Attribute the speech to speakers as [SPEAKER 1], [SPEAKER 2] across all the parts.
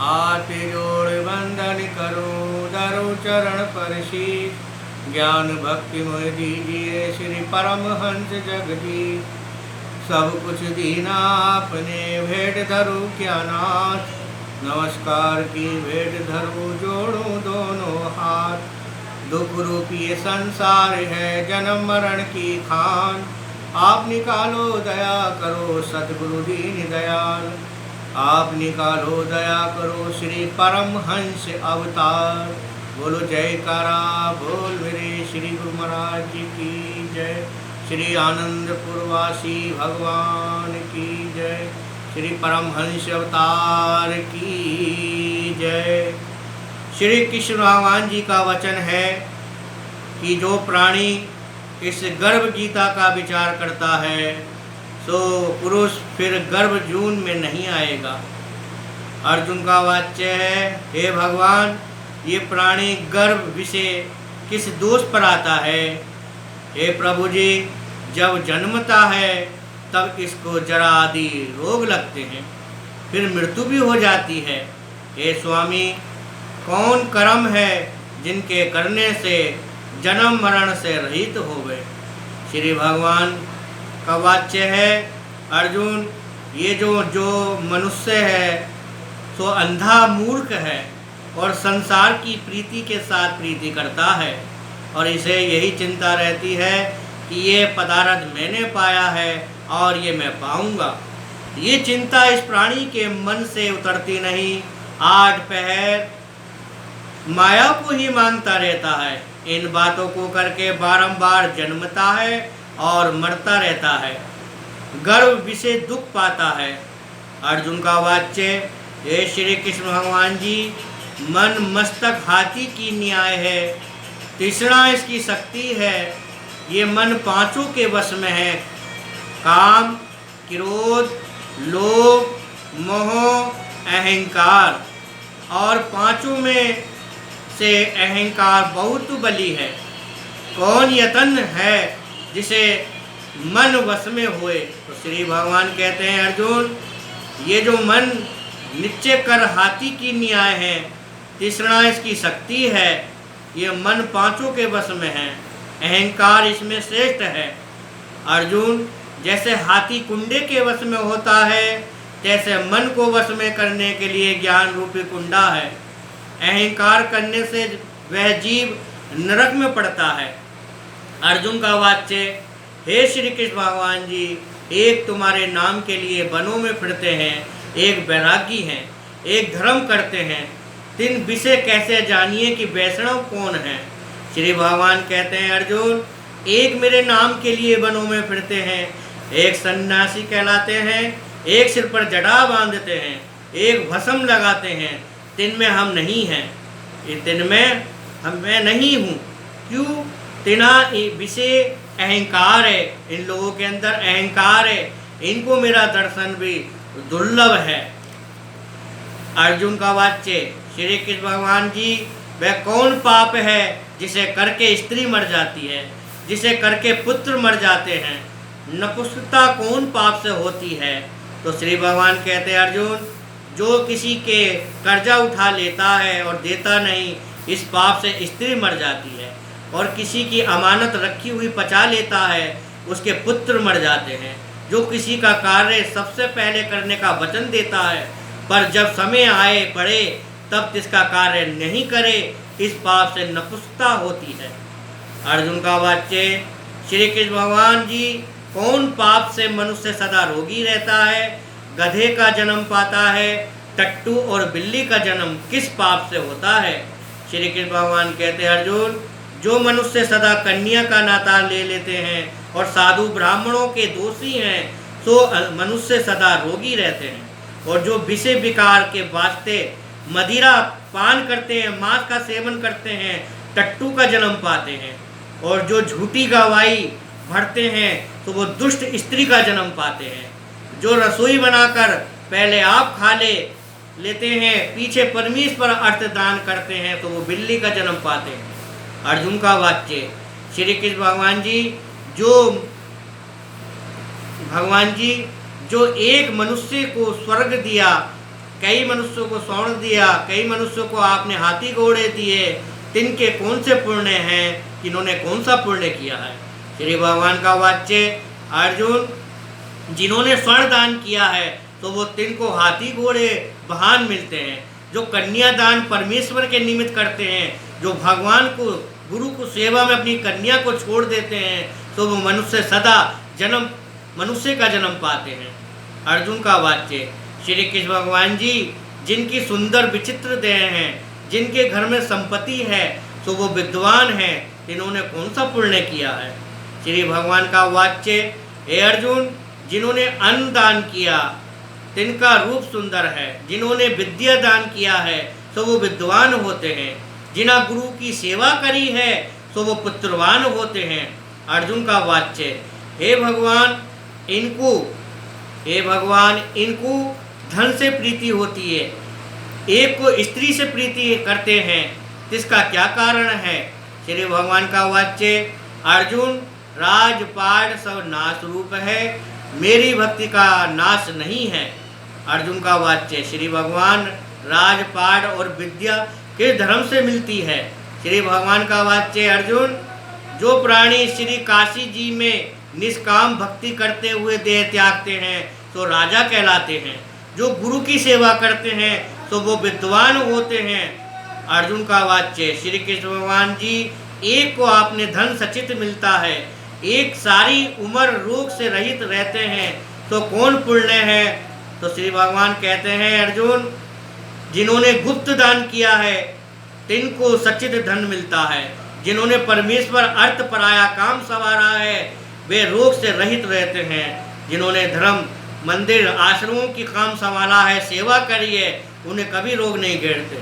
[SPEAKER 1] हाथ जोड़ वंदन करूं धरू चरण पर शीश। ज्ञान भक्ति मोह दीजिए श्री परमहंस जगदीश। सब कुछ दीना आपने भेंट धरू क्या नाथ। नमस्कार की भेंट धरू जोड़ूं दोनों हाथ। दुख रूपी ये संसार है जन्म मरण की खान। आप निकालो दया करो सद्गुरु दीन दयाल। आप निकालो दया करो श्री परमहंस अवतार। बोलो जयकारा बोल मेरे श्री गुरु महाराज जी की जय। श्री आनंदपुरवासी भगवान की जय। श्री परमहंस अवतार की जय। श्री कृष्ण भगवान जी का वचन है कि जो प्राणी इस गर्भ गीता का विचार करता है सो पुरुष फिर गर्भ जून में नहीं आएगा। अर्जुन का वाक्य है, हे भगवान ये प्राणी गर्भ विषय किस दोष पर आता है। हे प्रभु जी जब जन्मता है तब इसको जरा आदि रोग लगते हैं, फिर मृत्यु भी हो जाती है। हे स्वामी कौन कर्म है जिनके करने से जन्म मरण से रहित हो गए। श्री भगवान का वाक्य है, अर्जुन ये जो मनुष्य है सो अंधा मूर्ख है और संसार की प्रीति के साथ प्रीति करता है और इसे यही चिंता रहती है कि ये पदार्थ मैंने पाया है और ये मैं पाऊंगा। ये चिंता इस प्राणी के मन से उतरती नहीं। आठ पहर माया को ही मानता रहता है। इन बातों को करके बारंबार जन्मता है और मरता रहता है, गर्भ विषय दुख पाता है। अर्जुन का वाक्य, हे श्री कृष्ण भगवान जी मन मस्तक हाथी की न्याय है, तृष्णा इसकी शक्ति है। ये मन पांचों के वश में है, काम क्रोध लोभ मोह अहंकार, और पांचों में से अहंकार बहुत बली है। कौन यतन है जिसे मन वश में होए। तो श्री भगवान कहते हैं, अर्जुन ये जो मन निश्चय कर हाथी की न्याय है, तृष्णा इसकी शक्ति है, ये मन पांचों के वश में है, अहंकार इसमें श्रेष्ठ है। अर्जुन जैसे हाथी कुंडे के वश में होता है तैसे मन को वश में करने के लिए ज्ञान रूपी कुंडा है। अहंकार करने से वह जीव नरक में पड़ता है। अर्जुन का वाक्य, हे श्री कृष्ण भगवान जी एक तुम्हारे नाम के लिए वनों में फिरते हैं, एक बैरागी हैं, एक धर्म करते हैं, तीन विषय कैसे जानिए कि वैष्णव कौन है। श्री भगवान कहते हैं, अर्जुन एक मेरे नाम के लिए वनों में फिरते हैं, एक सन्यासी कहलाते हैं, एक सिर पर जड़ा बांधते हैं, एक भस्म लगाते हैं, तीन में हम नहीं हैं। इन तीन में मैं नहीं हूँ। क्यों? तीना विषय अहंकार है, इन लोगों के अंदर अहंकार है, इनको मेरा दर्शन भी दुर्लभ है। अर्जुन का वाक्य, श्री कृष्ण भगवान जी वह कौन पाप है जिसे करके स्त्री मर जाती है, जिसे करके पुत्र मर जाते हैं। नपुंसकता कौन पाप से होती है। तो श्री भगवान कहते हैं, अर्जुन जो किसी के कर्जा उठा लेता है और देता नहीं, इस पाप से स्त्री मर जाती है। और किसी की अमानत रखी हुई पचा लेता है, उसके पुत्र मर जाते हैं। जो किसी का कार्य सबसे पहले करने का वचन देता है पर जब समय आए पड़े तब इसका कार्य नहीं करे, इस पाप से नपुंसकता होती है। अर्जुन का वाक्य, श्री कृष्ण भगवान जी कौन पाप से मनुष्य सदा रोगी रहता है, गधे का जन्म पाता है, टट्टू और बिल्ली का जन्म किस पाप से होता है। श्री कृष्ण भगवान कहते हैं, अर्जुन जो मनुष्य सदा कन्या का नाता ले लेते हैं और साधु ब्राह्मणों के दोषी हैं सो मनुष्य सदा रोगी रहते हैं। और जो विषय विकार के वास्ते मदिरा पान करते हैं, मांस का सेवन करते हैं, टट्टू का जन्म पाते हैं। और जो झूठी गवाही भरते हैं तो वो दुष्ट स्त्री का जन्म पाते हैं। जो रसोई बनाकर पहले आप खा लेते हैं, पीछे परमेश्वर अर्थ दान करते हैं तो वो बिल्ली का जन्म पाते हैं। अर्जुन का वाक्य, श्री कृष्ण भगवान जी जो एक मनुष्य को स्वर्ग दिया कई मनुष्यों को स्वर्ण दिया, कई मनुष्यों को आपने हाथी घोड़े दिए, तिनके कौन से पुण्य हैं, किन्होंने कौन सा पुण्य किया है। श्री भगवान का वाक्य, अर्जुन जिन्होंने स्वर्ण दान किया है तो वो तिनको हाथी घोड़े वाहन मिलते हैं। जो कन्यादान परमेश्वर के निमित्त करते हैं, जो भगवान को गुरु को सेवा में अपनी कन्या को छोड़ देते हैं, तो वो मनुष्य सदा जन्म मनुष्य का जन्म पाते हैं। अर्जुन का वाक्य, श्री कृष्ण भगवान जी जिनकी सुंदर विचित्र देह हैं, जिनके घर में संपत्ति है, तो वो विद्वान हैं, इन्होंने कौन सा पुण्य किया है। श्री भगवान का वाक्य, हे अर्जुन जिन्होंने अन्न दान किया तिनका रूप सुंदर है, जिन्होंने विद्या दान किया है तो वो विद्वान होते हैं, जिन्होंने गुरु की सेवा करी है तो वो पुत्रवान होते हैं। अर्जुन का वाक्य, हे भगवान इनको धन से प्रीति होती है, एक को स्त्री से प्रीति करते हैं, इसका क्या कारण है। श्री भगवान का वाक्य, अर्जुन राजपाट सब नाश रूप है, मेरी भक्ति का नाश नहीं है। अर्जुन का वाक्य, श्री भगवान राजपाट और विद्या किस धर्म से मिलती है। श्री भगवान का वाक्य, अर्जुन जो प्राणी श्री काशी जी में निष्काम भक्ति करते हुए देह त्यागते हैं तो राजा कहलाते हैं, जो गुरु की सेवा करते हैं तो वो विद्वान होते हैं। अर्जुन का वाक्य, श्री कृष्ण भगवान जी एक को आपने धन सचित मिलता है, एक सारी उम्र रोग से रहित रहते हैं, तो कौन पुण्य है। तो श्री भगवान कहते हैं, अर्जुन जिन्होंने गुप्त दान किया है तिनको सचित धन मिलता है, जिन्होंने परमेश्वर अर्थ पराया काम संवारा है वे रोग से रहित रहते हैं, जिन्होंने धर्म मंदिर आश्रमों की काम संभाला है, सेवा करी है, उन्हें कभी रोग नहीं घेरते।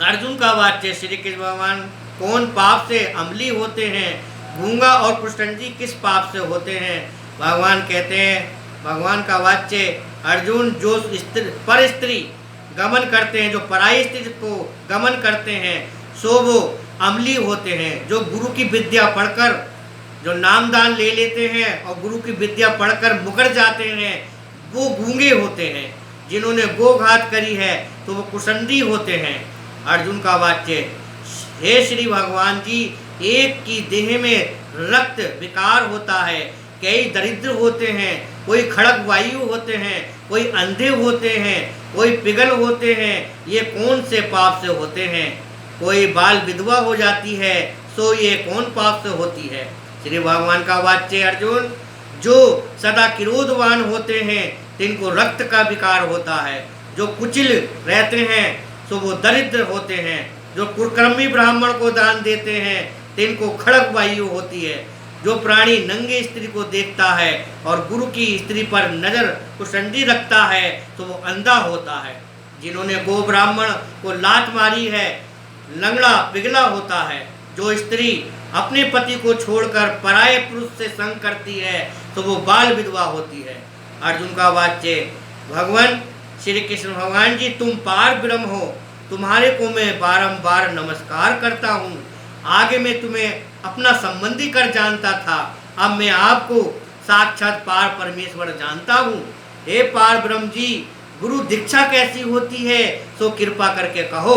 [SPEAKER 1] अर्जुन का वाक्य, श्री कृष्ण भगवान कौन पाप से अमली होते हैं, गूंगा और कुष्ठंजी किस पाप से होते हैं। भगवान कहते हैं, भगवान का वाक्य, अर्जुन जो पर स्त्री गमन करते हैं, जो पराई स्त्री को गमन करते हैं सो वो अमली होते हैं, जो गुरु की विद्या पढ़कर जो नामदान ले लेते हैं और गुरु की विद्या पढ़कर मुकर जाते हैं वो गूंगे होते हैं, जिन्होंने गोघात करी है तो वो कुसंडी होते हैं। अर्जुन का वाक्य, हे श्री भगवान जी एक की देह में रक्त विकार होता है, कई दरिद्र होते हैं, कोई खड़ग वायु होते हैं, कोई अंधे होते हैं, कोई पिघल होते हैं, ये कौन से पाप से होते हैं। कोई बाल विधवा हो जाती है सो ये कौन पाप से होती है। श्री भगवान का वाक्य, अर्जुन जो सदा क्रोधवान होते हैं तिनको रक्त का विकार होता है, जो कुचिल रहते हैं तो वो दरिद्र होते हैं, जो कुकर्मी ब्राह्मण को दान देते हैं तिनको खड़ग वायु होती है, जो प्राणी नंगे स्त्री को देखता है और गुरु की स्त्री पर नजर कुसंडी रखता है तो वो अंधा होता है, जिन्होंने गो ब्राह्मण को लात मारी है लंगड़ा पिघला होता है, जो स्त्री अपने पति को छोड़कर पराये पुरुष से संग करती है तो वो बाल विधवा होती है। अर्जुन का वाक्य, भगवान श्री कृष्ण भगवान जी तुम पार ब्रह्म हो, तुम्हारे को मैं बारंबार नमस्कार करता हूँ। आगे मैं तुम्हें अपना संबंधी कर जानता था, अब मैं आपको साक्षात पार परमेश्वर जानता हूँ। हे पार ब्रह्म जी गुरु दीक्षा कैसी होती है तो कृपा करके कहो।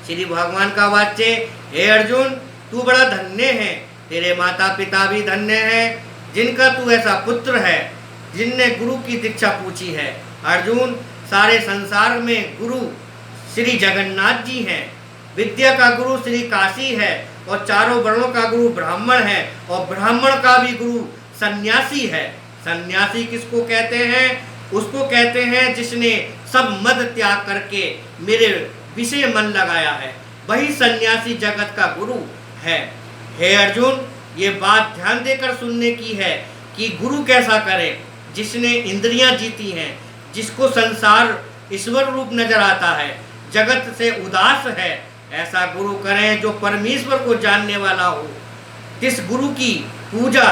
[SPEAKER 1] श्री भगवान का वाक्य, हे अर्जुन तू बड़ा धन्य है, तेरे माता पिता भी धन्य हैं, जिनका तू ऐसा पुत्र है जिनने गुरु की दीक्षा पूछी है। अर्जुन सारे संसार में गुरु श्री जगन्नाथ जी हैं, विद्या का गुरु श्री काशी है और चारों वर्णों का गुरु ब्राह्मण है और ब्राह्मण का भी गुरु सन्यासी है। सन्यासी किसको कहते हैं? उसको कहते हैं जिसने सब मद त्याग करके मेरे विषय मन लगाया है, वही सन्यासी जगत का गुरु है। हे अर्जुन ये बात ध्यान देकर सुनने की है कि गुरु कैसा करे, जिसने इंद्रियां जीती हैं, जिसको संसार ईश्वर रूप नजर आता है, जगत से उदास है, ऐसा गुरु करें जो परमेश्वर को जानने वाला हो। जिस गुरु की पूजा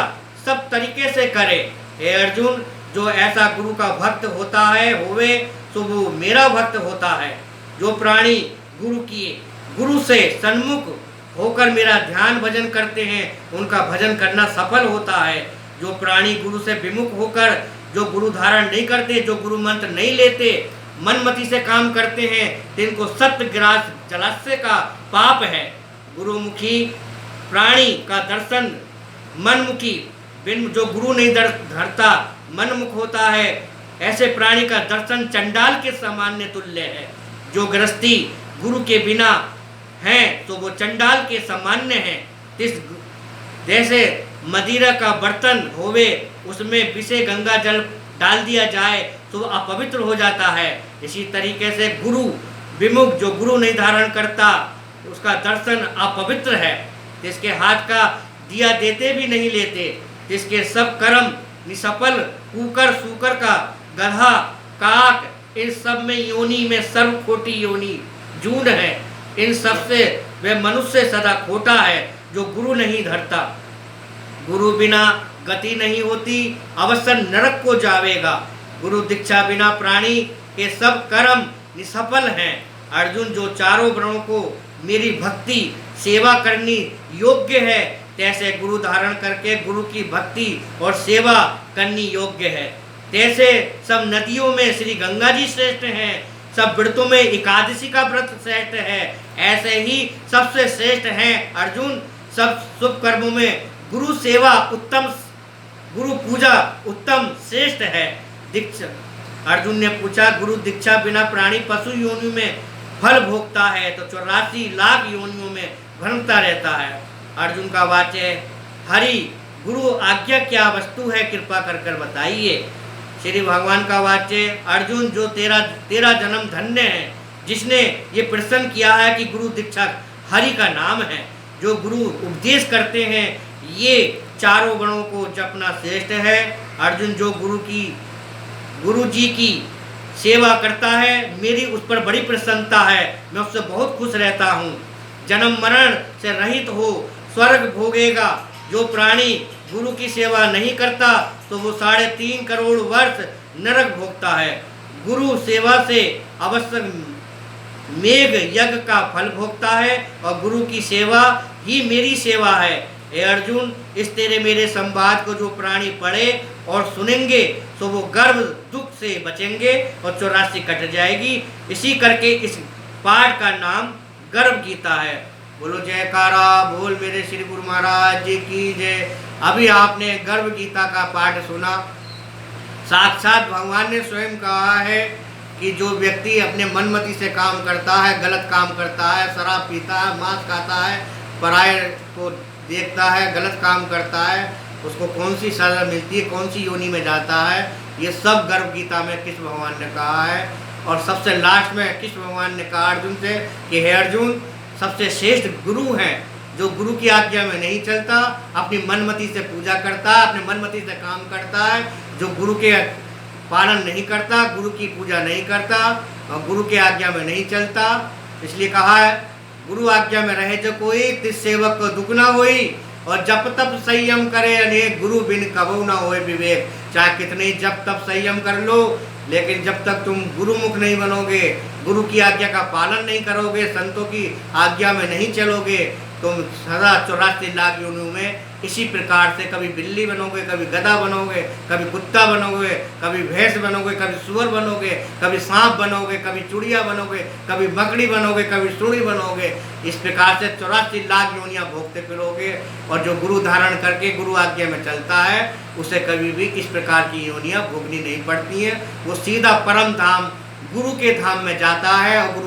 [SPEAKER 1] सब तरीके से करे। हे अर्जुन जो ऐसा गुरु का भक्त होता है होवे तो वो मेरा भक्त होता है। जो प्राणी गुरु से सन्मुख होकर मेरा ध्यान भजन करते हैं उनका भजन करना सफल होता है। जो प्राणी गुरु से विमुख होकर जो गुरु धारण नहीं करते, जो गुरु मंत्र नहीं लेते, मनमति से काम करते हैं, तिनको सत्यग्रास जलाशय का पाप है। गुरुमुखी प्राणी का दर्शन मनमुखी, बिन जो गुरु नहीं धरता मनमुख होता है, ऐसे प्राणी का दर्शन चंडाल के सामान्य तुल्य है। जो गृहस्थी गुरु के बिना हैं तो वो चंडाल के सामान्य हैं। इस जैसे मदिरा का बर्तन होवे, उसमें विषय गंगा जल डाल दिया जाए तो वो अपवित्र हो जाता है। इसी तरीके से गुरु विमुख, जो गुरु नहीं धारण करता, उसका दर्शन अपवित्र है। जिसके हाथ का दिया देते भी नहीं लेते, जिसके सब कर्म निसफल, कुकर सूकर का गधा काक, इन सब में योनि में सर्व खोटी योनि जून है। इन सब से वह मनुष्य सदा खोटा है जो गुरु नहीं धरता। गुरु बिना गति नहीं होती, अवश्य नरक को जावेगा। गुरु दीक्षा बिना प्राणी के सब कर्म निसफल हैं। अर्जुन, जो चारों वर्णों को मेरी भक्ति सेवा करनी योग्य है, तैसे गुरु धारण करके गुरु की भक्ति और सेवा करनी योग्य है। तैसे सब नदियों में श्री गंगा जी श्रेष्ठ हैं, सब व्रतों में एकादशी का व्रत श्रेष्ठ है, ऐसे ही सबसे श्रेष्ठ हैं अर्जुन। सब शुभ कर्मों में गुरु सेवा उत्तम, गुरु पूजा उत्तम श्रेष्ठ है। दीक्षा, अर्जुन ने पूछा, गुरु दीक्षा बिना प्राणी पशु योनि में फल भोगता है तो 84 लाख योनियों में भ्रमता रहता है। अर्जुन का वाच्य, हरि गुरु आज्ञा क्या वस्तु है, कृपा कर कर बताइए। श्री भगवान का वाच्य, अर्जुन, जो तेरा जन्म धन्य है, जिसने ये प्रश्न किया है कि गुरु दीक्षा हरि का नाम है। जो गुरु उपदेश करते हैं, ये चारों गणों को जपना श्रेष्ठ है। अर्जुन, जो गुरु जी की सेवा करता है, मेरी उस पर बड़ी प्रसन्नता है, मैं उससे बहुत खुश रहता हूँ। जन्म मरण से रहित हो स्वर्ग भोगेगा। जो प्राणी गुरु की सेवा नहीं करता तो वो 3.5 करोड़ वर्ष नरक भोगता है। गुरु सेवा से अवश्य मेघ यज्ञ का फल भोगता है और गुरु की सेवा ही मेरी सेवा है। हे अर्जुन, इस तेरे मेरे संवाद को जो प्राणी पढ़े और सुनेंगे तो वो गर्भ दुख से बचेंगे और 84 कट जाएगी। इसी करके इस पाठ का नाम गर्भ गीता है। बोलो जयकारा बोल मेरे श्री गुरु महाराज जी की जय। अभी आपने गर्भ गीता का पाठ सुना। साक्षात भगवान ने स्वयं कहा है कि जो व्यक्ति अपने मनमति से काम करता है, गलत काम करता है, शराब पीता है, मांस खाता है, पराये को देखता है, गलत काम करता है, उसको कौन सी सजा मिलती है, कौन सी योनि में जाता है, ये सब गर्भ गीता में कृष्ण भगवान ने कहा है। और सबसे लास्ट में कृष्ण भगवान ने कहा अर्जुन से कि हे अर्जुन, सबसे श्रेष्ठ गुरु हैं जो गुरु की आज्ञा में नहीं चलता, अपनी मनमति से पूजा करता है, अपने मनमति से काम करता है, जो गुरु के पालन नहीं करता, गुरु की पूजा नहीं करता और गुरु के आज्ञा में नहीं चलता। इसलिए कहा है, गुरु आज्ञा में रहे जो कोई, तिस सेवक को दुख ना होई और जप तप संयम करे अनेक, गुरु बिन कबहु ना होए विवेक। चाहे कितने जप तप संयम कर लो, लेकिन जब तक तुम गुरुमुख नहीं बनोगे, गुरु की आज्ञा का पालन नहीं करोगे, संतों की आज्ञा में नहीं चलोगे, तुम सदा 84 लाख योनियों में इसी प्रकार से कभी बिल्ली बनोगे, कभी गधा बनोगे, कभी कुत्ता बनोगे, कभी भैंस बनोगे, कभी सुअर बनोगे, कभी सांप बनोगे, कभी चुड़िया बनोगे, कभी मकड़ी बनोगे, कभी सुड़ी बनोगे। इस प्रकार से 84 लाख योनियाँ भोगते फिरोगे। और जो गुरु धारण करके गुरु आज्ञा में चलता है, उसे कभी भी इस प्रकार की योनियाँ भोगनी नहीं पड़ती हैं। वो सीधा परम धाम गुरु के धाम में जाता है और गुरु